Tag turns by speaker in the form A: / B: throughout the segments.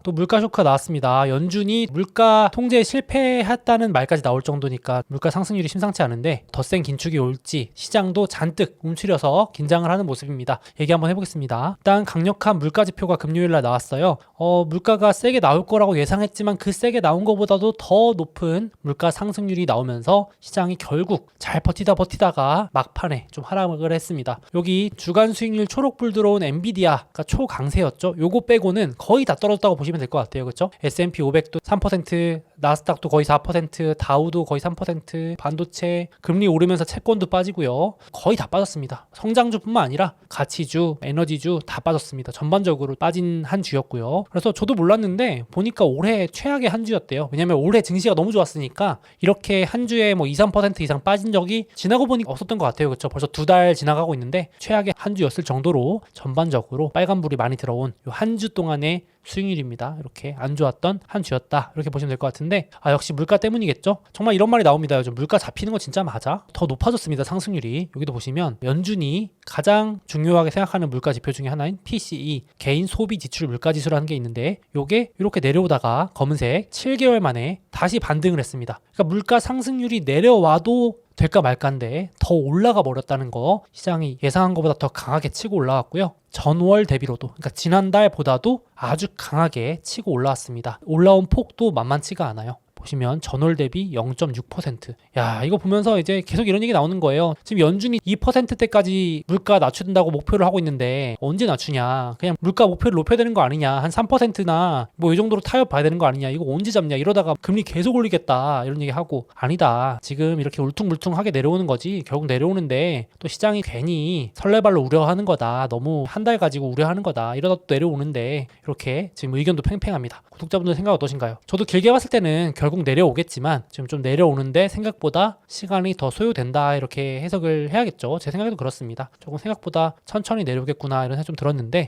A: 또 물가 쇼크가 나왔습니다. 연준이 물가 통제에 실패했다는 말까지 나올 정도니까 물가 상승률이 심상치 않은데 더 센 긴축이 올지 시장도 잔뜩 움츠려서 긴장을 하는 모습입니다. 얘기 한번 해보겠습니다. 일단 강력한 물가 지표가 금요일날 나왔어요. 물가가 세게 나올 거라고 예상했지만 그 세게 나온 것보다도 더 높은 물가 상승률이 나오면서 시장이 결국 잘 버티다가 막판에 좀 하락을 했습니다. 여기 주간 수익률 초록불 들어온 엔비디아가 초강세였죠. 요거 빼고는 거의 다 떨어졌다고 보시면 될 것 같아요. 그렇죠? S&P 500도 3%, 나스닥도 거의 4%, 다우도 거의 3%, 반도체, 금리 오르면서 채권도 빠지고요. 거의 다 빠졌습니다. 성장주뿐만 아니라 가치주, 에너지주 다 빠졌습니다. 전반적으로 빠진 한 주였고요. 그래서 저도 몰랐는데 보니까 올해 최악의 한 주였대요. 왜냐면 올해 증시가 너무 좋았으니까 이렇게 한 주에 뭐 2, 3% 이상 빠진 적이 지나고 보니 없었던 것 같아요. 그렇죠? 벌써 2달 지나가고 있는데 최악의 한 주였을 정도로 전반적으로 빨간불이 많이 들어온 한 주 동안의 수익률입니다. 이렇게 안 좋았던 한 주였다. 이렇게 보시면 될 것 같은데 역시 물가 때문이겠죠? 정말 이런 말이 나옵니다. 요즘 물가 잡히는 거 진짜 맞아? 더 높아졌습니다. 상승률이. 여기도 보시면 연준이 가장 중요하게 생각하는 물가 지표 중에 하나인 PCE, 개인 소비 지출 물가 지수라는 게 있는데 요게 이렇게 내려오다가 검은색 7개월 만에 다시 반등을 했습니다. 그러니까 물가 상승률이 내려와도 될까 말까인데 더 올라가 버렸다는 거, 시장이 예상한 것보다 더 강하게 치고 올라왔고요. 전월 대비로도, 그러니까 지난달보다도 아주 강하게 치고 올라왔습니다. 올라온 폭도 만만치가 않아요. 보시면 전월 대비 0.6%. 야, 이거 보면서 이제 계속 이런 얘기 나오는 거예요. 지금 연준이 2%대까지 물가 낮춘다고 목표를 하고 있는데 언제 낮추냐? 그냥 물가 목표를 높여야 되는 거 아니냐? 한 3%나 뭐 이 정도로 타협 봐야 되는 거 아니냐? 이거 언제 잡냐? 이러다가 금리 계속 올리겠다. 이런 얘기 하고 아니다. 지금 이렇게 울퉁불퉁하게 내려오는 거지. 결국 내려오는데 또 시장이 괜히 설레발로 우려하는 거다. 너무 한 달 가지고 우려하는 거다. 이러다 또 내려오는데 이렇게 지금 의견도 팽팽합니다. 구독자분들 생각 어떠신가요? 저도 길게 봤을 때는 결국 내려오겠지만 지금 좀 내려오는데 생각보다 시간이 더 소요된다 이렇게 해석을 해야겠죠. 제 생각에도 그렇습니다. 조금 생각보다 천천히 내려오겠구나 이런 생각 좀 들었는데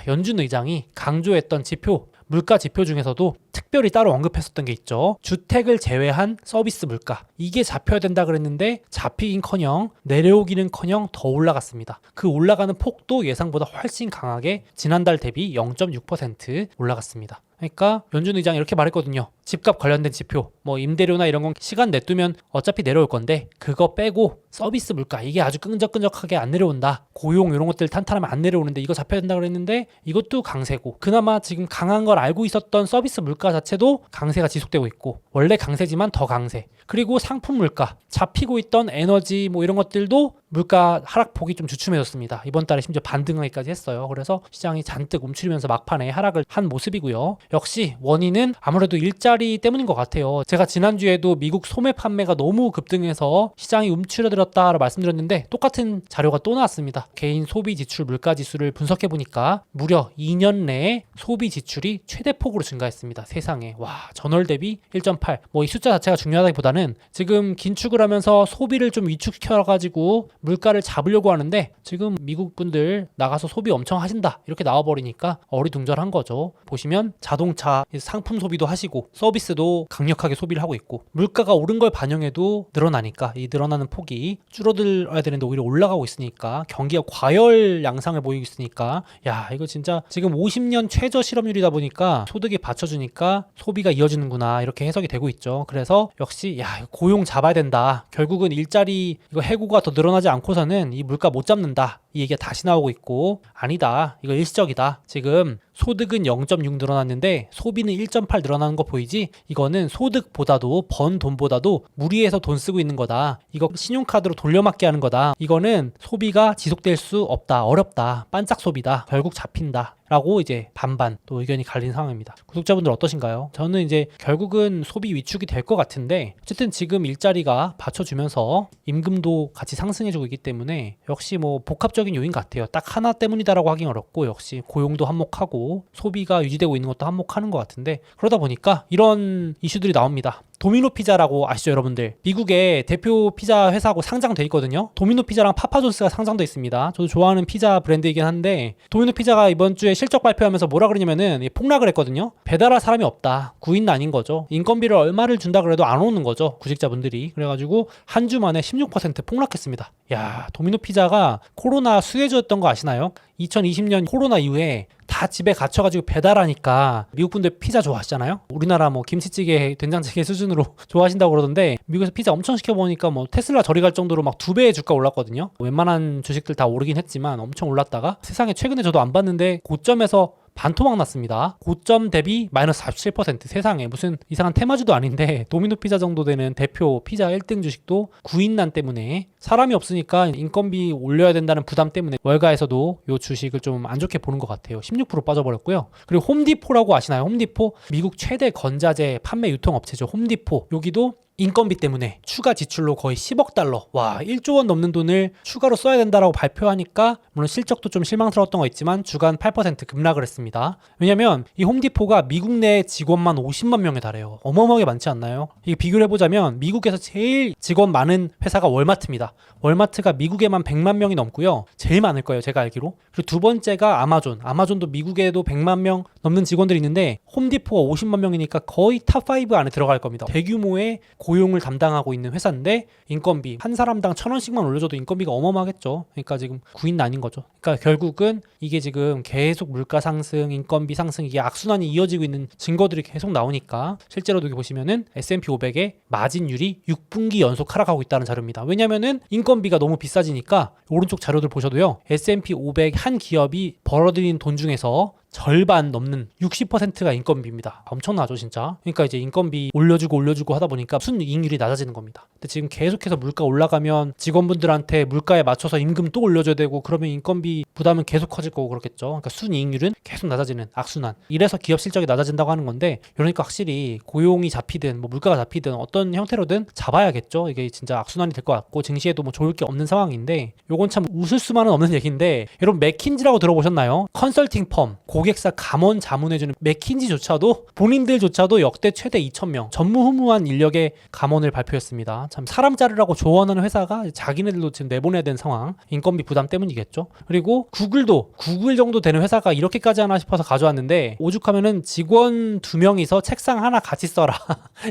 A: 연준 의장이 강조했던 지표, 물가 지표 중에서도 특별히 따로 언급했었던 게 있죠. 주택을 제외한 서비스 물가. 이게 잡혀야 된다 그랬는데 잡히긴커녕 내려오기는커녕 더 올라갔습니다. 그 올라가는 폭도 예상보다 훨씬 강하게 지난달 대비 0.6% 올라갔습니다. 그러니까 연준 의장이 이렇게 말했거든요. 집값 관련된 지표, 뭐 임대료나 이런 건 시간 내두면 어차피 내려올 건데 그거 빼고 서비스 물가 이게 아주 끈적끈적하게 안 내려온다. 고용 이런 것들 탄탄하면 안 내려오는데 이거 잡혀야 된다 그랬는데 이것도 강세고 그나마 지금 강한 걸 알고 있었던 서비스 물가 자체도 강세가 지속되고 있고 원래 강세지만 더 강세. 그리고 상품 물가, 잡히고 있던 에너지 뭐 이런 것들도 물가 하락폭이 좀 주춤해졌습니다. 이번 달에 심지어 반등하기까지 했어요. 그래서 시장이 잔뜩 움츠리면서 막판에 하락을 한 모습이고요. 역시 원인은 아무래도 일자리 때문인 것 같아요. 제가 지난주에도 미국 소매 판매가 너무 급등해서 시장이 움츠러들었다라고 말씀드렸는데 똑같은 자료가 또 나왔습니다. 개인 소비 지출 물가 지수를 분석해보니까 무려 2년 내에 소비 지출이 최대폭으로 증가했습니다. 세상에. 와, 전월 대비 1.8. 뭐 이 숫자 자체가 중요하다기보다는 지금 긴축을 하면서 소비를 좀 위축시켜가지고 물가를 잡으려고 하는데 지금 미국 분들 나가서 소비 엄청 하신다 이렇게 나와버리니까 어리둥절한 거죠. 보시면 자동차 상품 소비도 하시고 서비스도 강력하게 소비를 하고 있고 물가가 오른 걸 반영해도 늘어나니까 이 늘어나는 폭이 줄어들어야 되는데 오히려 올라가고 있으니까 경기가 과열 양상을 보이고 있으니까 야 이거 진짜 지금 50년 최저 실업률이다 보니까 소득이 받쳐주니까 소비가 이어지는구나 이렇게 해석이 되고 있죠. 그래서 역시 고용 잡아야 된다. 결국은 일자리 이거 해고가 더 늘어나지 않고서는 이 물가 못 잡는다. 이 얘기가 다시 나오고 있고 아니다. 이거 일시적이다. 지금 소득은 0.6 늘어났는데 소비는 1.8 늘어나는 거 보이지? 이거는 소득보다도 번 돈보다도 무리해서 돈 쓰고 있는 거다. 이거 신용카드로 돌려막기 하는 거다. 이거는 소비가 지속될 수 없다. 어렵다. 반짝 소비다. 결국 잡힌다. 라고 이제 반반 또 의견이 갈린 상황입니다. 구독자분들 어떠신가요? 저는 이제 결국은 소비 위축이 될 것 같은데 어쨌든 지금 일자리가 받쳐주면서 임금도 같이 상승해주고 있기 때문에 역시 뭐 복합적인 요인 같아요. 딱 하나 때문이다라고 하긴 어렵고 역시 고용도 한몫하고 소비가 유지되고 있는 것도 한몫하는 것 같은데 그러다 보니까 이런 이슈들이 나옵니다. 도미노 피자라고 아시죠, 여러분들? 미국의 대표 피자 회사하고 상장돼 있거든요. 도미노 피자랑 파파존스가 상장돼 있습니다. 저도 좋아하는 피자 브랜드이긴 한데 도미노 피자가 이번 주에 실적 발표하면서 뭐라 그러냐면은 폭락을 했거든요. 배달할 사람이 없다. 구인난인 거죠. 인건비를 얼마를 준다 그래도 안 오는 거죠, 구직자분들이. 그래가지고 한 주 만에 16% 폭락했습니다. 야, 도미노 피자가 코로나 수혜주였던 거 아시나요? 2020년 코로나 이후에 다 집에 갇혀가지고 배달하니까 미국 분들 피자 좋아하시잖아요. 우리나라 뭐 김치찌개, 된장찌개 수준으로 좋아하신다고 그러던데 미국에서 피자 엄청 시켜보니까 뭐 테슬라 저리 갈 정도로 막 2배의 주가 올랐거든요. 웬만한 주식들 다 오르긴 했지만 엄청 올랐다가 세상에 최근에 저도 안 봤는데 고점에서 반토막 났습니다. 고점 대비 마이너스 47%. 세상에 무슨 이상한 테마주도 아닌데 도미노 피자 정도 되는 대표 피자 1등 주식도 구인난 때문에 사람이 없으니까 인건비 올려야 된다는 부담 때문에 월가에서도 이 주식을 좀 안 좋게 보는 것 같아요. 16% 빠져버렸고요. 그리고 홈디포라고 아시나요? 홈디포 미국 최대 건자재 판매 유통업체죠. 홈디포 여기도 인건비 때문에 추가 지출로 거의 10억 달러, 와 1조 원 넘는 돈을 추가로 써야 된다라고 발표하니까 물론 실적도 좀 실망스러웠던 거 있지만 주간 8% 급락을 했습니다. 왜냐면 이 홈디포가 미국 내 직원만 50만 명에 달해요. 어마어마하게 많지 않나요? 이게 비교를 해보자면 미국에서 제일 직원 많은 회사가 월마트입니다. 월마트가 미국에만 100만 명이 넘고요. 제일 많을 거예요, 제가 알기로. 그리고 두 번째가 아마존. 아마존도 미국에도 100만 명 넘는 직원들이 있는데 홈디포가 50만 명이니까 거의 탑5 안에 들어갈 겁니다. 대규모의 고용을 담당하고 있는 회사인데 인건비 한 사람당 1,000원씩만 올려줘도 인건비가 어마어마하겠죠. 그러니까 지금 구인난인 거죠. 그러니까 결국은 이게 지금 계속 물가 상승, 인건비 상승 이게 악순환이 이어지고 있는 증거들이 계속 나오니까 실제로도 여기 보시면은 S&P 500의 마진율이 6분기 연속 하락하고 있다는 자료입니다. 왜냐면은 인건비가 너무 비싸지니까 오른쪽 자료들 보셔도요. S&P 500 한 기업이 벌어들인 돈 중에서 절반 넘는 60%가 인건비입니다. 엄청나죠, 진짜. 그러니까 이제 인건비 올려주고 하다 보니까 순이익률이 낮아지는 겁니다. 근데 지금 계속해서 물가 올라가면 직원분들한테 물가에 맞춰서 임금 또 올려줘야 되고 그러면 인건비 부담은 계속 커질 거고 그렇겠죠. 그러니까 순이익률은 계속 낮아지는 악순환. 이래서 기업 실적이 낮아진다고 하는 건데 그러니까 확실히 고용이 잡히든 뭐 물가가 잡히든 어떤 형태로든 잡아야겠죠. 이게 진짜 악순환이 될 것 같고 증시에도 뭐 좋을 게 없는 상황인데 요건 참 웃을 수만은 없는 얘기인데 여러분 맥킨지라고 들어보셨나요? 컨설팅 펌 고객사 감원 자문해주는 맥킨지조차도 본인들조차도 역대 최대 2,000명 전무후무한 인력의 감원을 발표했습니다. 참 사람 자르라고 조언하는 회사가 자기네들도 지금 내보내야 되는 상황. 인건비 부담 때문이겠죠. 그리고 구글도 구글 정도 되는 회사가 이렇게까지 하나 싶어서 가져왔는데 오죽하면은 직원 2명이서 책상 하나 같이 써라.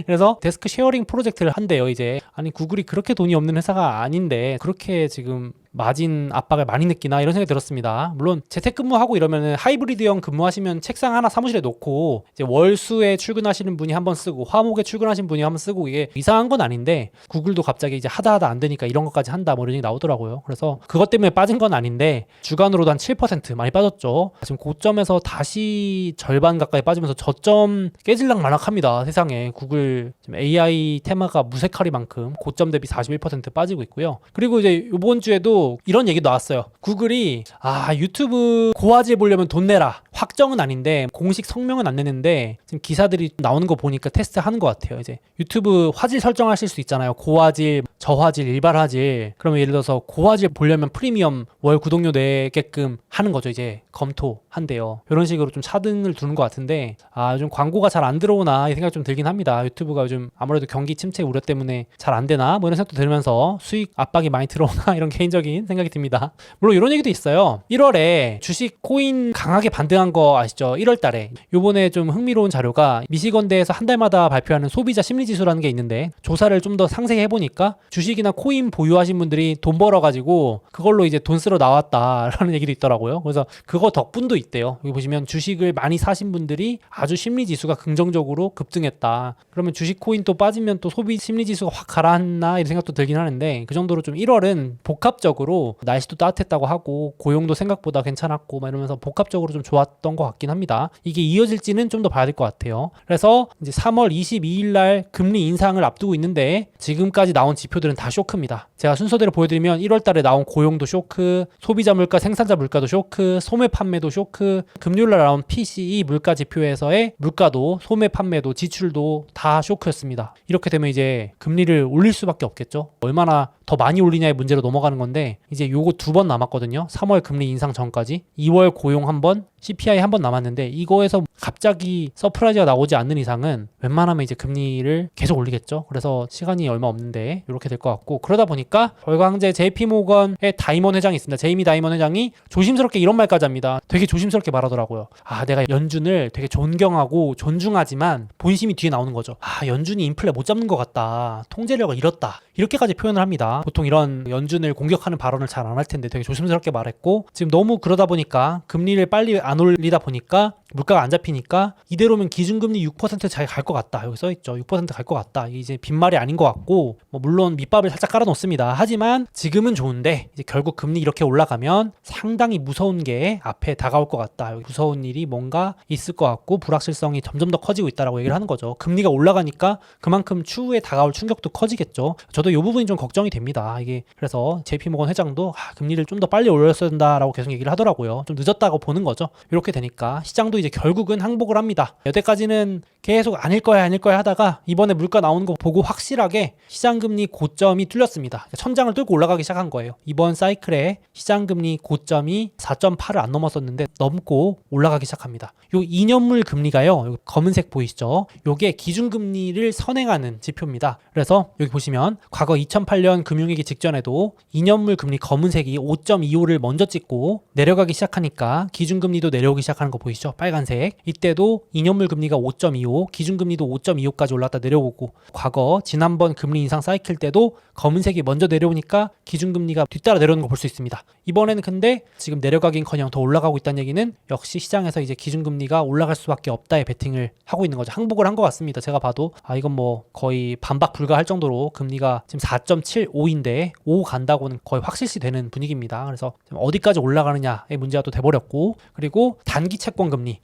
A: 그래서 데스크 쉐어링 프로젝트를 한대요. 이제 아니 구글이 그렇게 돈이 없는 회사가 아닌데 그렇게 지금 마진 압박을 많이 느끼나 이런 생각이 들었습니다. 물론 재택근무하고 이러면은 하이브리드형 근무하시면 책상 하나 사무실에 놓고 이제 월수에 출근하시는 분이 한번 쓰고 화목에 출근하신 분이 한번 쓰고 이게 이상한 건 아닌데 구글도 갑자기 이제 하다 안 되니까 이런 것까지 한다 뭐 이런 얘기 나오더라고요. 그래서 그것 때문에 빠진 건 아닌데 주간으로도 한 7% 많이 빠졌죠. 지금 고점에서 다시 절반 가까이 빠지면서 저점 깨질락 말락합니다. 세상에 구글 지금 AI 테마가 무색하리만큼 고점 대비 41% 빠지고 있고요. 그리고 이제 이번 주에도 이런 얘기 나왔어요. 구글이 유튜브 고화질 보려면 돈 내라. 확정은 아닌데 공식 성명은 안 내는데 지금 기사들이 나오는 거 보니까 테스트 하는 것 같아요. 이제 유튜브 화질 설정하실 수 있잖아요. 고화질, 저화질, 일발화질. 그러면 예를 들어서 고화질 보려면 프리미엄 월 구독료 내게끔 하는 거죠. 이제 검토한대요. 이런 식으로 좀 차등을 두는 것 같은데 요즘 광고가 잘 안 들어오나 이 생각 좀 들긴 합니다. 유튜브가 요즘 아무래도 경기 침체 우려 때문에 잘 안 되나 뭐 이런 생각도 들면서 수익 압박이 많이 들어오나 이런 개인적인 생각이 듭니다. 물론 이런 얘기도 있어요. 1월에 주식 코인 강하게 반등한 거 아시죠? 1월 달에. 요번에 좀 흥미로운 자료가 미시건대에서 한 달마다 발표하는 소비자 심리지수라는 게 있는데 조사를 좀 더 상세히 해보니까 주식이나 코인 보유하신 분들이 돈 벌어가지고 그걸로 이제 돈 쓰러 나왔다라는 얘기도 있더라고요. 그래서 그거 덕분도 있대요. 여기 보시면 주식을 많이 사신 분들이 아주 심리지수가 긍정적으로 급등했다. 그러면 주식 코인 또 빠지면 또 소비 심리지수가 확 가라앉나 이런 생각도 들긴 하는데 그 정도로 좀 1월은 복합적으로 날씨도 따뜻했다고 하고 고용도 생각보다 괜찮았고 막 이러면서 복합적으로 좀 좋았던 것 같긴 합니다. 이게 이어질지는 좀 더 봐야 될 것 같아요. 그래서 이제 3월 22일 날 금리 인상을 앞두고 있는데 지금까지 나온 지표들은 다 쇼크입니다. 제가 순서대로 보여드리면 1월 달에 나온 고용도 쇼크, 소비자 물가, 생산자 물가도 쇼크, 소매 판매도 쇼크, 금요일 날 나온 PCE 물가 지표에서의 물가도, 소매 판매도, 지출도 다 쇼크였습니다. 이렇게 되면 이제 금리를 올릴 수밖에 없겠죠. 얼마나 더 많이 올리냐의 문제로 넘어가는 건데 이제 요거 2번 남았거든요. 3월 금리 인상 전까지 2월 고용 1번, CPI CPI 한 번 남았는데 이거에서 갑자기 서프라이즈가 나오지 않는 이상은 웬만하면 이제 금리를 계속 올리겠죠. 그래서 시간이 얼마 없는데 이렇게 될 것 같고, 그러다 보니까 월광제 JP모건의 다이먼 회장이 있습니다. 제이미 다이먼 회장이 조심스럽게 이런 말까지 합니다. 되게 조심스럽게 말하더라고요. 내가 연준을 되게 존경하고 존중하지만 본심이 뒤에 나오는 거죠. 연준이 인플레 못 잡는 것 같다. 통제력을 잃었다. 이렇게까지 표현을 합니다. 보통 이런 연준을 공격하는 발언을 잘 안 할 텐데 되게 조심스럽게 말했고, 지금 너무 그러다 보니까 금리를 빨리 안 올리다 보니까 물가가 안 잡히니까 이대로면 기준금리 6% 잘 갈 것 같다. 여기 써있죠. 6% 갈 것 같다. 이게 이제 빈말이 아닌 것 같고, 물론 밑밥을 살짝 깔아놓습니다. 하지만 지금은 좋은데 이제 결국 금리 이렇게 올라가면 상당히 무서운 게 앞에 다가올 것 같다. 무서운 일이 뭔가 있을 것 같고 불확실성이 점점 더 커지고 있다라고 얘기를 하는 거죠. 금리가 올라가니까 그만큼 추후에 다가올 충격도 커지겠죠. 저도 이 부분이 좀 걱정이 됩니다. 이게 그래서 JP모건 회장도 금리를 좀 더 빨리 올렸어야 된다라고 계속 얘기를 하더라고요. 좀 늦었다고 보는 거죠. 이렇게 되니까 시장도 이제 결국은 항복을 합니다. 여태까지는 계속 아닐 거야 하다가 이번에 물가 나오는 거 보고 확실하게 시장금리 고점이 뚫렸습니다. 천장을 뚫고 올라가기 시작한 거예요. 이번 사이클에 시장금리 고점이 4.8을 안 넘었었는데 넘고 올라가기 시작합니다. 요 2년물 금리가요, 검은색 보이시죠? 요게 기준금리를 선행하는 지표입니다. 그래서 여기 보시면 과거 2008년 금융위기 직전에도 2년물 금리 검은색이 5.25를 먼저 찍고 내려가기 시작하니까 기준금리도 내려오기 시작하는 거 보이시죠? 빨간색. 이때도 2년물 금리가 5.25, 기준금리도 5.25까지 올랐다 내려오고, 과거 지난번 금리 인상 사이클 때도 검은색이 먼저 내려오니까 기준금리가 뒤따라 내려오는 거 볼 수 있습니다. 이번에는 근데 지금 내려가긴커녕 더 올라가고 있다는 얘기는 역시 시장에서 이제 기준금리가 올라갈 수밖에 없다에 베팅을 하고 있는 거죠. 항복을 한 것 같습니다. 제가 봐도 이건 뭐 거의 반박 불가할 정도로 금리가 지금 4.75인데 5 간다고는 거의 확실시 되는 분위기입니다. 그래서 어디까지 올라가느냐의 문제가 또 돼버렸고, 그리고 단기 채권 금리.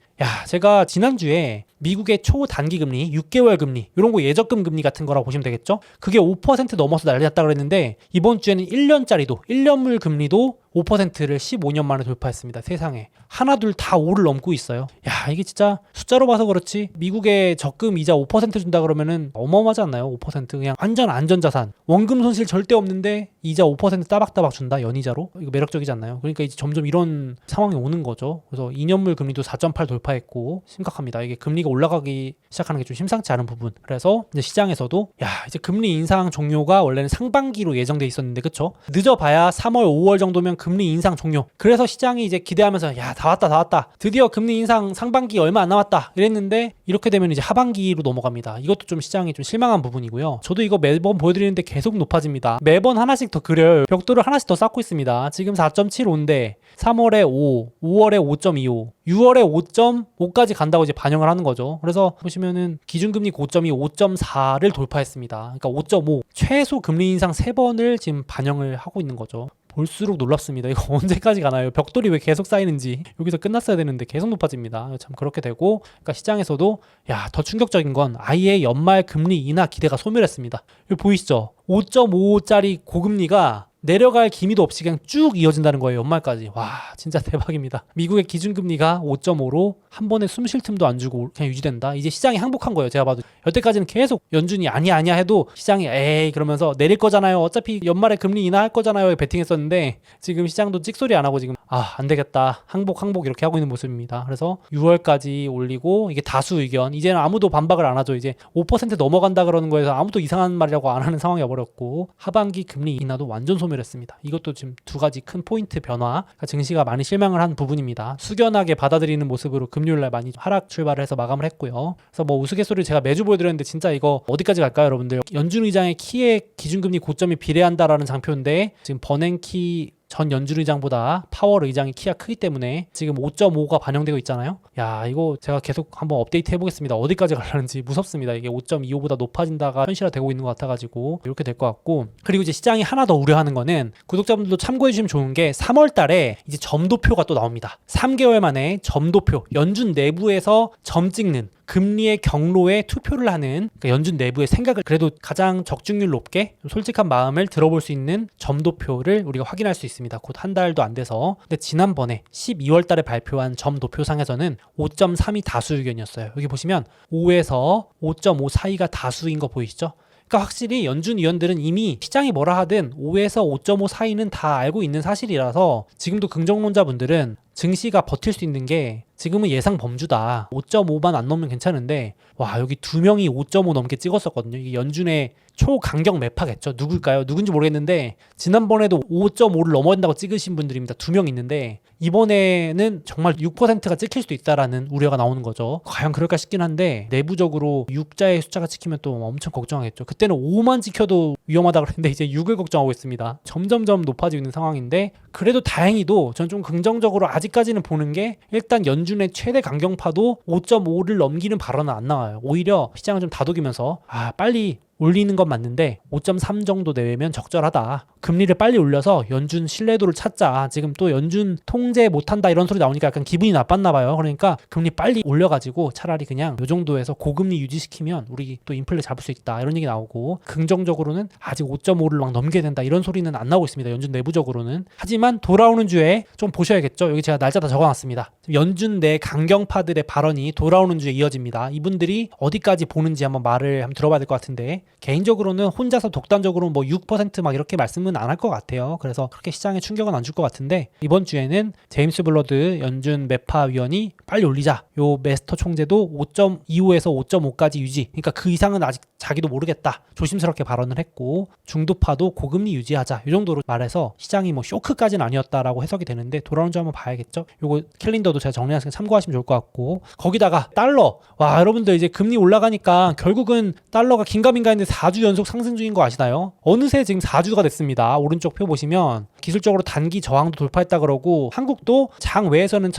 A: 제가 지난주에 미국의 초단기 금리, 6개월 금리, 이런 거 예적금 금리 같은 거라고 보시면 되겠죠? 그게 5% 넘어서 난리 났다 그랬는데 이번 주에는 1년짜리도, 1년물 금리도 5%를 15년 만에 돌파했습니다. 세상에. 하나 둘 다 5를 넘고 있어요. 이게 진짜 숫자로 봐서 그렇지 미국의 적금 이자 5% 준다 그러면은 어마어마하지 않나요? 5% 그냥 완전 안전자산. 원금 손실 절대 없는데 이자 5% 따박따박 준다, 연이자로. 이거 매력적이지 않나요? 그러니까 이제 점점 이런 상황이 오는 거죠. 그래서 2년물 금리도 4.8 돌파했고 심각합니다. 이게 금리가 올라가기 시작하는 게 좀 심상치 않은 부분. 그래서 이제 시장에서도 이제 금리 인상 종료가 원래는 상반기로 예정돼 있었는데, 그쵸? 늦어봐야 3월, 5월 정도면 금리 인상 종료. 그래서 시장이 이제 기대하면서 다 왔다. 드디어 금리 인상 상반기 얼마 안 남았다 이랬는데, 이렇게 되면 이제 하반기로 넘어갑니다. 이것도 좀 시장이 좀 실망한 부분이고요. 저도 이거 매번 보여드리는데 계속 높아집니다. 매번 하나씩 더 그려요. 벽돌을 하나씩 더 쌓고 있습니다. 지금 4.75인데 3월에 5, 5월에 5.25, 6월에 5.5까지 간다고 이제 반영을 하는 거죠. 그래서 보시면은 기준금리 고점이 5.4를 돌파했습니다. 그러니까 5.5, 최소 금리 인상 3번을 지금 반영을 하고 있는 거죠. 볼수록 놀랍습니다. 이거 언제까지 가나요? 벽돌이 왜 계속 쌓이는지. 여기서 끝났어야 되는데 계속 높아집니다. 참 그렇게 되고, 그러니까 시장에서도 더 충격적인 건 아예 연말 금리 인하 기대가 소멸했습니다. 여기 보이시죠? 5.55짜리 고금리가 내려갈 기미도 없이 그냥 쭉 이어진다는 거예요. 연말까지. 와, 진짜 대박입니다. 미국의 기준금리가 5.5로 한 번에 숨 쉴 틈도 안 주고 그냥 유지된다. 이제 시장이 항복한 거예요. 제가 봐도 여태까지는 계속 연준이 아니야 해도 시장이 에이 그러면서 내릴 거잖아요. 어차피 연말에 금리 인하할 거잖아요. 베팅했었는데 지금 시장도 찍소리 안 하고 지금 안 되겠다. 항복 이렇게 하고 있는 모습입니다. 그래서 6월까지 올리고, 이게 다수 의견. 이제는 아무도 반박을 안 하죠. 이제 5% 넘어간다 그러는 거에서 아무도 이상한 말이라고 안 하는 상황이 와버렸고, 하반기 금리 인하도 완전 소멸했습니다. 이것도 지금 두 가지 큰 포인트 변화, 증시가 많이 실망을 한 부분입니다. 숙연하게 받아들이는 모습으로 금요일날 많이 하락 출발을 해서 마감을 했고요. 그래서 뭐 우스갯소리를 제가 매주 보여드렸는데 진짜 이거 어디까지 갈까요, 여러분들? 연준 의장의 키에 기준금리 고점이 비례한다라는 장표인데, 지금 버냉키 전 연준 의장보다 파월 의장의 키가 크기 때문에 지금 5.5가 반영되고 있잖아요. 이거 제가 계속 한번 업데이트 해보겠습니다. 어디까지 가려는지 무섭습니다. 이게 5.25보다 높아진다가 현실화되고 있는 것 같아가지고 이렇게 될 것 같고, 그리고 이제 시장이 하나 더 우려하는 거는, 구독자분들도 참고해 주시면 좋은 게 3월 달에 이제 점도표가 또 나옵니다. 3개월 만에 점도표, 연준 내부에서 점 찍는, 금리의 경로에 투표를 하는, 그러니까 연준 내부의 생각을 그래도 가장 적중률 높게 솔직한 마음을 들어볼 수 있는 점도표를 우리가 확인할 수 있습니다. 곧 한 달도 안 돼서. 근데 지난번에 12월 달에 발표한 점도표상에서는 5.3이 다수 의견이었어요. 여기 보시면 5에서 5.5 사이가 다수인 거 보이시죠? 그러니까 확실히 연준 위원들은 이미 시장이 뭐라 하든 5에서 5.5 사이는 다 알고 있는 사실이라서 지금도 긍정론자분들은 증시가 버틸 수 있는 게 지금은 예상 범주다. 5.5만 안 넘으면 괜찮은데 와 여기 두 명이 5.5 넘게 찍었었거든요. 이게 연준의 초강경 매파겠죠. 누굴까요? 누군지 모르겠는데 지난번에도 5.5를 넘어야 된다고 찍으신 분들입니다. 두 명 있는데 이번에는 정말 6%가 찍힐 수도 있다라는 우려가 나오는 거죠. 과연 그럴까 싶긴 한데 내부적으로 6자의 숫자가 찍히면 또 엄청 걱정하겠죠. 그때는 5만 찍혀도 위험하다고 그랬는데 이제 6을 걱정하고 있습니다. 점점점 높아지고 있는 상황인데 그래도 다행히도 전 좀 긍정적으로 아직까지는 보는 게 일단 연준의 최대 강경파도 5.5를 넘기는 발언은 안 나와요. 오히려 시장을 좀 다독이면서 빨리 올리는 건 맞는데 5.3 정도 내외면 적절하다. 금리를 빨리 올려서 연준 신뢰도를 찾자. 지금 또 연준 통제 못한다 이런 소리 나오니까 약간 기분이 나빴나 봐요. 그러니까 금리 빨리 올려가지고 차라리 그냥 이 정도에서 고금리 유지시키면 우리 또 인플레 잡을 수 있다 이런 얘기 나오고 긍정적으로는 아직 5.5를 막 넘겨야 된다 이런 소리는 안 나오고 있습니다. 연준 내부적으로는. 하지만 돌아오는 주에 좀 보셔야겠죠. 여기 제가 날짜 다 적어놨습니다. 연준 내 강경파들의 발언이 돌아오는 주에 이어집니다. 이분들이 어디까지 보는지 한번 말을 한번 들어봐야 될 것 같은데 개인적으로는 혼자서 독단적으로 뭐 6%막 이렇게 말씀은 안 할 것 같아요. 그래서 그렇게 시장에 충격은 안 줄 것 같은데 이번 주에는 제임스 블러드 연준 매파 위원이 빨리 올리자. 요 메스터 총재도 5.25에서 5.5까지 유지. 그러니까 그 이상은 아직 자기도 모르겠다. 조심스럽게 발언을 했고 중도파도 고금리 유지하자. 이 정도로 말해서 시장이 뭐 쇼크까지는 아니었다라고 해석이 되는데 돌아오는 주 한번 봐야겠죠. 요거 캘린더도 제가 정리해서 참고하시면 좋을 것 같고 거기다가 달러. 와 여러분들 이제 금리 올라가니까 결국은 달러가 긴가민가 했는데 4주 연속 상승 중인 거 아시나요? 어느새 지금 4주가 됐습니다. 오른쪽 표 보시면 기술적으로 단기 저항도 돌파했다 그러고 한국도 장 외에서는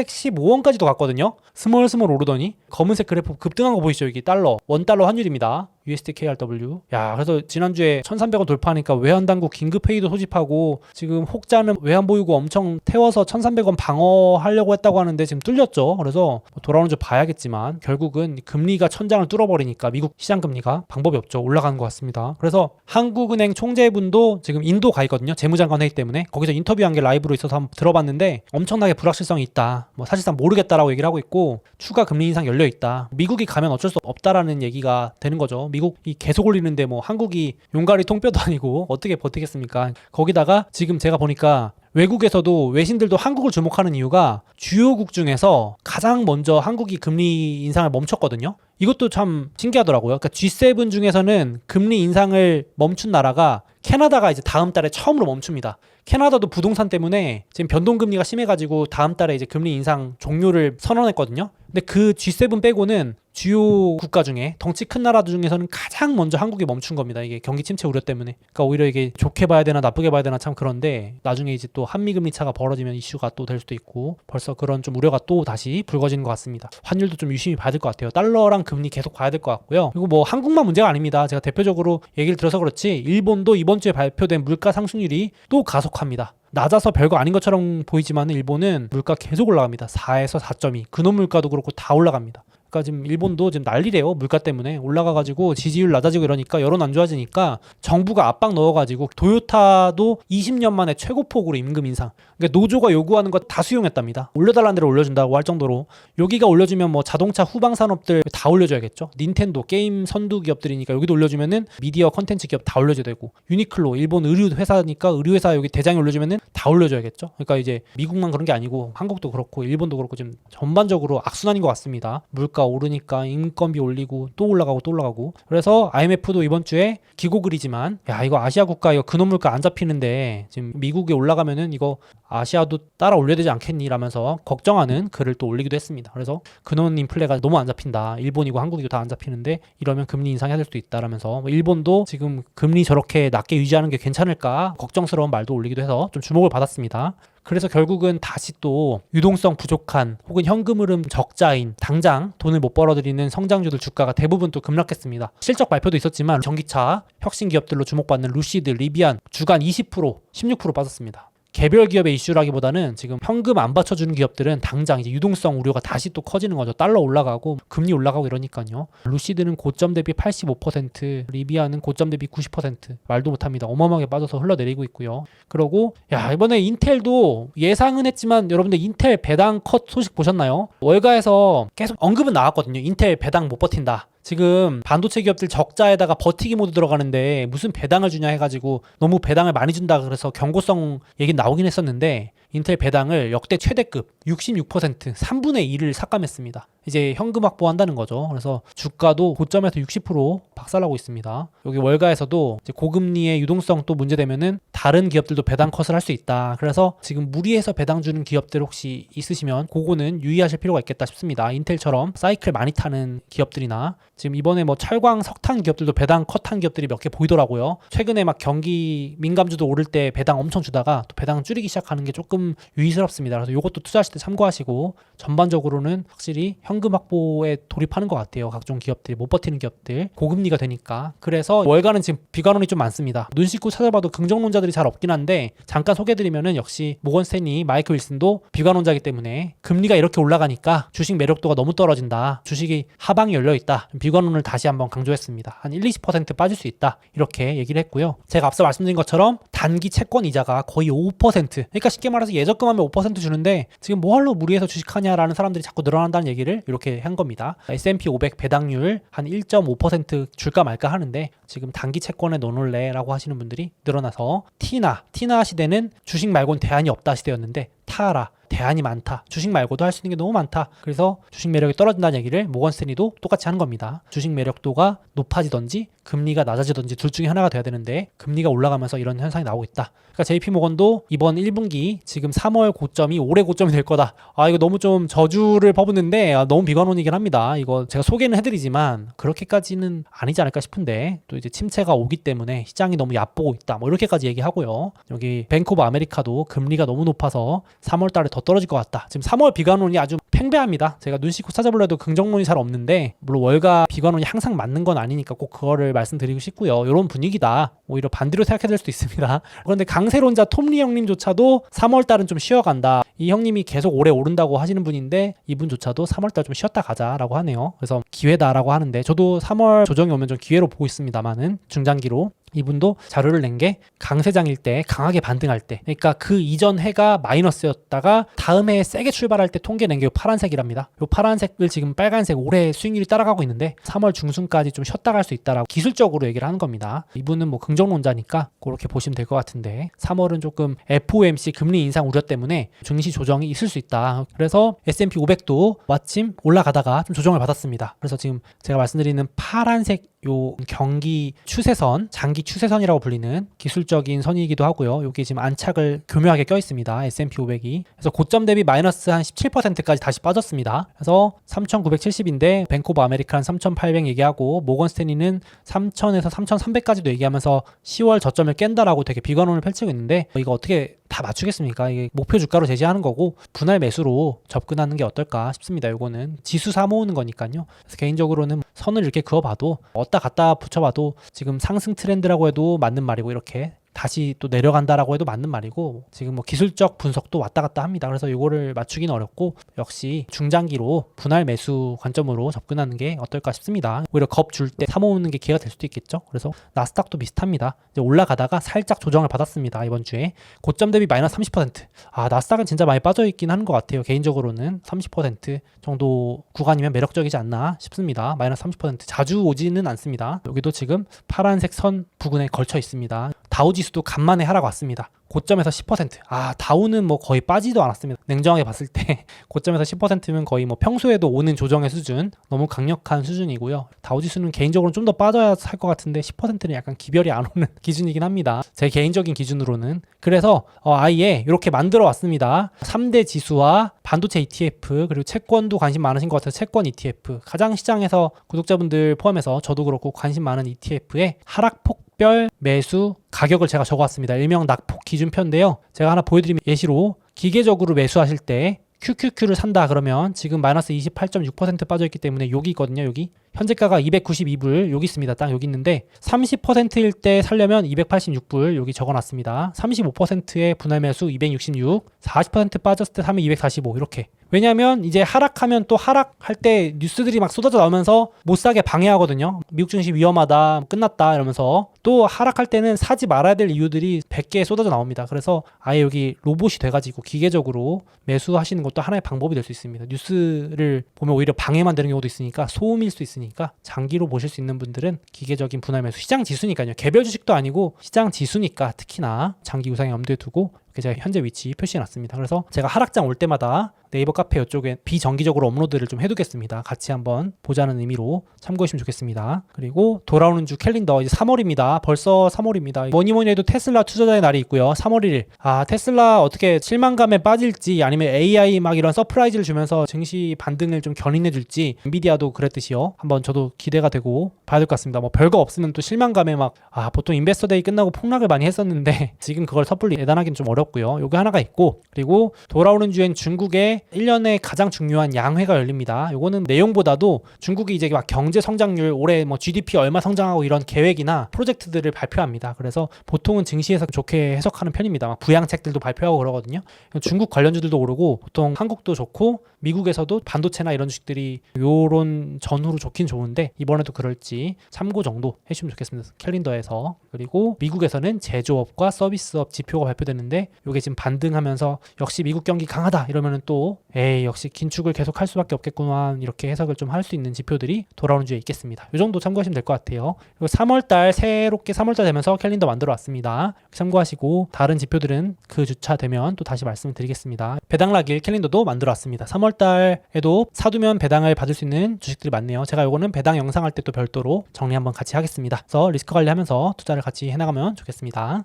A: 1315원까지도 갔거든요. 스멀스멀 오르더니 검은색 그래프 급등한 거 보이시죠? 이게 달러, 원달러 환율입니다. USD KRW. 야, 그래서 지난주에 1,300원 돌파하니까 외환당국 긴급회의도 소집하고 지금 혹자는 외환보유고 엄청 태워서 1,300원 방어하려고 했다고 하는데 지금 뚫렸죠. 그래서 돌아오는 줄 봐야겠지만 결국은 금리가 천장을 뚫어버리니까 미국 시장금리가 방법이 없죠. 올라가는 것 같습니다. 그래서 한국은행 총재분도 지금 인도 가 있거든요. 재무장관 회의 때문에. 거기서 인터뷰한 게 라이브로 있어서 한번 들어봤는데 엄청나게 불확실성이 있다. 뭐 사실상 모르겠다라고 얘기를 하고 있고 추가 금리 인상 열려 있다. 미국이 가면 어쩔 수 없다라는 얘기가 되는 거죠. 미국이 계속 올리는데 뭐 한국이 용가리 통뼈도 아니고 어떻게 버티겠습니까? 거기다가 지금 제가 보니까 외국에서도 외신들도 한국을 주목하는 이유가 주요국 중에서 가장 먼저 한국이 금리 인상을 멈췄거든요. 이것도 참 신기하더라고요. 그러니까 G7 중에서는 금리 인상을 멈춘 나라가 캐나다가 이제 다음 달에 처음으로 멈춥니다. 캐나다도 부동산 때문에 지금 변동금리가 심해가지고 다음 달에 이제 금리 인상 종료를 선언했거든요. 근데 그 G7 빼고는 주요 국가 중에 덩치 큰 나라 중에서는 가장 먼저 한국이 멈춘 겁니다. 이게 경기 침체 우려 때문에. 그러니까 오히려 이게 좋게 봐야 되나 나쁘게 봐야 되나 참 그런데 나중에 이제 또 한미 금리 차가 벌어지면 이슈가 또 될 수도 있고 벌써 그런 좀 우려가 또 다시 불거지는 것 같습니다. 환율도 좀 유심히 봐야 될 것 같아요. 달러랑 금리 계속 봐야 될 것 같고요. 그리고 뭐 한국만 문제가 아닙니다. 제가 대표적으로 얘기를 들어서 그렇지 일본도 이번 주에 발표된 물가 상승률이 또 가속합니다. 낮아서 별거 아닌 것처럼 보이지만 일본은 물가 계속 올라갑니다. 4에서 4.2. 근원 물가도 그렇고 다 올라갑니다. 그러니까 지금 일본도 지금 난리래요. 물가 때문에 올라가가지고 지지율 낮아지고 이러니까 여론 안 좋아지니까 정부가 압박 넣어가지고 도요타도 20년 만에 최고폭으로 임금 인상. 그러니까 노조가 요구하는 거 다 수용했답니다. 올려달라는 대로 올려준다고 할 정도로 여기가 올려주면 뭐 자동차 후방 산업들 다 올려줘야겠죠. 닌텐도 게임 선두 기업들이니까 여기도 올려주면은 미디어 컨텐츠 기업 다 올려줘야 되고 유니클로 일본 의류 회사니까 의류 회사 여기 대장에 올려주면은 다 올려줘야겠죠. 그러니까 이제 미국만 그런 게 아니고 한국도 그렇고 일본도 그렇고 지금 전반적으로 악순환인 것 같습니다. 물가 오르니까 인건비 올리고 또 올라가고 또 올라가고. 그래서 IMF도 이번 주에 기고글이지만 야 이거 아시아 국가 이거 근원 물가 안 잡히는데 지금 미국이 올라가면은 이거 아시아도 따라 올려야 되지 않겠니? 라면서 걱정하는 글을 또 올리기도 했습니다. 그래서 근원 인플레가 너무 안 잡힌다. 일본이고 한국이고 다 안 잡히는데 이러면 금리 인상해야 될 수도 있다라면서 일본도 지금 금리 저렇게 낮게 유지하는 게 괜찮을까 걱정스러운 말도 올리기도 해서 좀 주목을 받았습니다. 그래서 결국은 다시 또 유동성 부족한 혹은 현금 흐름 적자인 당장 돈을 못 벌어들이는 성장주들 주가가 대부분 또 급락했습니다. 실적 발표도 있었지만 전기차 혁신 기업들로 주목받는 루시드, 리비안 주간 20%, 16% 빠졌습니다. 개별 기업의 이슈라기보다는 지금 현금 안 받쳐주는 기업들은 당장 이제 유동성 우려가 다시 또 커지는 거죠. 달러 올라가고 금리 올라가고 이러니까요. 루시드는 고점 대비 85%, 리비아는 고점 대비 90% 말도 못합니다. 어마어마하게 빠져서 흘러내리고 있고요. 그러고 야 이번에 인텔도 예상은 했지만 여러분들 인텔 배당 컷 소식 보셨나요? 월가에서 계속 언급은 나왔거든요. 인텔 배당 못 버틴다. 지금 반도체 기업들 적자에다가 버티기 모드 들어가는데 무슨 배당을 주냐 해가지고 너무 배당을 많이 준다 그래서 경고성 얘기 나오긴 했었는데 인텔 배당을 역대 최대급 66% 3분의 1을 삭감했습니다. 이제 현금 확보한다는 거죠. 그래서 주가도 고점에서 60% 박살나고 있습니다. 여기 월가에서도 이제 고금리의 유동성 또 문제되면은 다른 기업들도 배당 컷을 할 수 있다. 그래서 지금 무리해서 배당 주는 기업들 혹시 있으시면 그거는 유의하실 필요가 있겠다 싶습니다. 인텔처럼 사이클 많이 타는 기업들이나 지금 이번에 뭐 철광 석탄 기업들도 배당 컷한 기업들이 몇 개 보이더라고요. 최근에 막 경기 민감주도 오를 때 배당 엄청 주다가 또 배당 줄이기 시작하는 게 조금 유의스럽습니다. 그래서 이것도 투자하실 때 참고하시고 전반적으로는 확실히 현금 확보에 돌입하는 것 같아요. 각종 기업들이 못 버티는 기업들 고금리가 되니까. 그래서 월가는 지금 비관론이 좀 많습니다. 눈 씻고 찾아봐도 긍정론자들이 잘 없긴 한데 잠깐 소개해드리면은 역시 모건 스탠리 마이크 윌슨도 비관론자이기 때문에 금리가 이렇게 올라가니까 주식 매력도가 너무 떨어진다. 주식이 하방이 열려있다. 비관론을 다시 한번 강조했습니다. 한 1-20% 빠질 수 있다. 이렇게 얘기를 했고요. 제가 앞서 말씀드린 것처럼 단기 채권 이자가 거의 5%. 그러니까 쉽게 말해서 예적금하면 5% 주는데 지금 뭐하러 무리해서 주식하냐라는 사람들이 자꾸 늘어난다는 얘기를 이렇게 한 겁니다. S&P 500 배당률 한 1.5% 줄까 말까 하는데 지금 단기 채권에 넣어놓을래 라고 하시는 분들이 늘어나서 티나 시대는 주식 말고는 대안이 없다 시대였는데 타라 대안이 많다. 주식 말고도 할 수 있는 게 너무 많다. 그래서 주식 매력이 떨어진다는 얘기를 모건 스탠리도 똑같이 하는 겁니다. 주식 매력도가 높아지든지 금리가 낮아지든지 둘 중에 하나가 돼야 되는데 금리가 올라가면서 이런 현상이 나오고 있다. 그러니까 JP모건도 이번 1분기 지금 3월 고점이 올해 고점이 될 거다. 이거 너무 좀 저주를 퍼붓는데 너무 비관론이긴 합니다. 이거 제가 소개는 해드리지만 그렇게까지는 아니지 않을까 싶은데 또 이제 침체가 오기 때문에 시장이 너무 얕보고 있다. 뭐 이렇게까지 얘기하고요. 여기 뱅크 오브 아메리카도 금리가 너무 높아서 3월 달에 더 떨어질 것 같다. 지금 3월 비관론이 아주 팽배합니다. 제가 눈 씻고 찾아보려도 긍정론이 잘 없는데 물론 월가 비관론이 항상 맞는 건 아니니까 꼭 그거를 말씀드리고 싶고요. 이런 분위기다. 오히려 반대로 생각해야 될 수도 있습니다. 그런데 강세론자 톰리 형님조차도 3월 달은 좀 쉬어간다. 이 형님이 계속 오래 오른다고 하시는 분인데 이분조차도 3월 달 좀 쉬었다 가자라고 하네요. 그래서 기회다라고 하는데 저도 3월 조정이 오면 좀 기회로 보고 있습니다만은 중장기로 이분도 자료를 낸 게 강세장일 때 강하게 반등할 때 그러니까 그 이전 해가 마이너스였다가 다음 해에 세게 출발할 때 통계 낸 게 파란색이랍니다. 요 파란색을 지금 빨간색 올해 수익률이 따라가고 있는데 3월 중순까지 좀 쉬었다 갈 수 있다라고 기술적으로 얘기를 하는 겁니다. 이분은 뭐 긍정론자니까 그렇게 보시면 될 것 같은데 3월은 조금 FOMC 금리 인상 우려 때문에 증시 조정이 있을 수 있다. 그래서 S&P 500도 마침 올라가다가 좀 조정을 받았습니다. 그래서 지금 제가 말씀드리는 파란색 요 경기 추세선, 장기 추세선이라고 불리는 기술적인 선이기도 하고요. 여기 지금 안착을 교묘하게 껴 있습니다. S&P 500이. 그래서 고점 대비 마이너스 한 17%까지 다시 빠졌습니다. 그래서 3,970인데 뱅크 오브 아메리카는 3,800 얘기하고 모건 스탠리는 3,000에서 3,300까지도 얘기하면서 10월 저점을 깬다라고 되게 비관론을 펼치고 있는데 이거 어떻게 다 맞추겠습니까? 이게 목표 주가로 제시하는 거고 분할 매수로 접근하는 게 어떨까 싶습니다. 이거는 지수 사모으는 거니까요. 그래서 개인적으로는 선을 이렇게 그어봐도 왔다 갔다 붙여봐도 지금 상승 트렌드라고 해도 맞는 말이고 이렇게 다시 또 내려간다라고 해도 맞는 말이고 지금 뭐 기술적 분석도 왔다 갔다 합니다. 그래서 이거를 맞추기는 어렵고 역시 중장기로 분할 매수 관점으로 접근하는 게 어떨까 싶습니다. 오히려 겁 줄 때 사모으는 게 기회가 될 수도 있겠죠. 그래서 나스닥도 비슷합니다. 이제 올라가다가 살짝 조정을 받았습니다. 이번 주에 고점 대비 마이너스 30%. 나스닥은 진짜 많이 빠져 있긴 하는 것 같아요. 개인적으로는 30% 정도 구간이면 매력적이지 않나 싶습니다. 마이너스 30% 자주 오지는 않습니다. 여기도 지금 파란색 선 부근에 걸쳐 있습니다. 다우지수도 간만에 하락 왔습니다. 고점에서 10%. 다우는 뭐 거의 빠지도 않았습니다. 냉정하게 봤을 때 고점에서 10%면 거의 뭐 평소에도 오는 조정의 수준, 너무 강력한 수준이고요. 다우지수는 개인적으로 좀 더 빠져야 할 것 같은데 10%는 약간 기별이 안 오는 기준이긴 합니다. 제 개인적인 기준으로는. 그래서 아예 이렇게 만들어 왔습니다. 3대 지수와 반도체 ETF 그리고 채권도 관심 많으신 것 같아서 채권 ETF 가장 시장에서 구독자분들 포함해서 저도 그렇고 관심 많은 ETF의 하락폭별 매수 가격을 제가 적어왔습니다. 일명 낙폭 기준표인데요. 제가 하나 보여드리면 예시로 기계적으로 매수하실 때 QQQ를 산다 그러면 지금 마이너스 28.6% 빠져있기 때문에 여기 있거든요. 여기 현재가가 292불 여기 있습니다. 딱 여기 있는데 30%일 때 살려면 286불 여기 적어놨습니다. 35%의 분할 매수 266, 40% 빠졌을 때 사면 245 이렇게 왜냐하면 이제 하락하면 또 하락할 때 뉴스들이 막 쏟아져 나오면서 못 사게 방해하거든요. 미국 증시 위험하다, 끝났다 이러면서. 또 하락할 때는 사지 말아야 될 이유들이 100개 쏟아져 나옵니다. 그래서 아예 여기 로봇이 돼가지고 기계적으로 매수하시는 것도 하나의 방법이 될 수 있습니다. 뉴스를 보면 오히려 방해만 되는 경우도 있으니까, 소음일 수 있으니까 장기로 보실 수 있는 분들은 기계적인 분할 매수, 시장 지수니까요. 개별 주식도 아니고 시장 지수니까 특히나 장기 우상에 염두에 두고 이렇게 제가 현재 위치 표시해놨습니다. 그래서 제가 하락장 올 때마다 네이버 카페 이쪽에 비정기적으로 업로드를 좀 해두겠습니다. 같이 한번 보자는 의미로 참고하시면 좋겠습니다. 그리고 돌아오는 주 캘린더, 이제 3월입니다. 벌써 3월입니다. 뭐니 해도 테슬라 투자자의 날이 있고요. 3월 1일. 테슬라 어떻게 실망감에 빠질지, 아니면 AI 막 이런 서프라이즈를 주면서 증시 반등을 좀 견인해줄지, 엔비디아도 그랬듯이요. 한번 저도 기대가 되고 봐야 될 것 같습니다. 뭐 별거 없으면 또 실망감에 막 보통 인베스터 데이 끝나고 폭락을 많이 했었는데 지금 그걸 섣불리 예단하기는 좀 어렵고요. 요게 하나가 있고, 그리고 돌아오는 주엔 중국의 1년에 가장 중요한 양회가 열립니다. 요거는 내용보다도 중국이 이제 막 경제 성장률, 올해 뭐 GDP 얼마 성장하고 이런 계획이나 프로젝트들을 발표합니다. 그래서 보통은 증시에서 좋게 해석하는 편입니다. 막 부양책들도 발표하고 그러거든요. 중국 관련주들도 오르고, 보통 한국도 좋고 미국에서도 반도체나 이런 주식들이 요런 전후로 좋긴 좋은데 이번에도 그럴지 참고 정도 해주시면 좋겠습니다. 캘린더에서. 그리고 미국에서는 제조업과 서비스업 지표가 발표되는데 요게 지금 반등하면서 역시 미국 경기 강하다 이러면은 또 역시 긴축을 계속 할 수밖에 없겠구나, 이렇게 해석을 좀 할 수 있는 지표들이 돌아오는 주에 있겠습니다. 요 정도 참고하시면 될 것 같아요. 그리고 3월달, 새롭게 3월달 되면서 캘린더 만들어 왔습니다. 참고하시고 다른 지표들은 그 주차 되면 또 다시 말씀을 드리겠습니다. 배당락일 캘린더도 만들어 왔습니다. 3월달에도 사두면 배당을 받을 수 있는 주식들이 많네요. 제가 요거는 배당 영상 할 때 또 별도로 정리 한번 같이 하겠습니다. 그래서 리스크 관리하면서 투자를 같이 해나가면 좋겠습니다.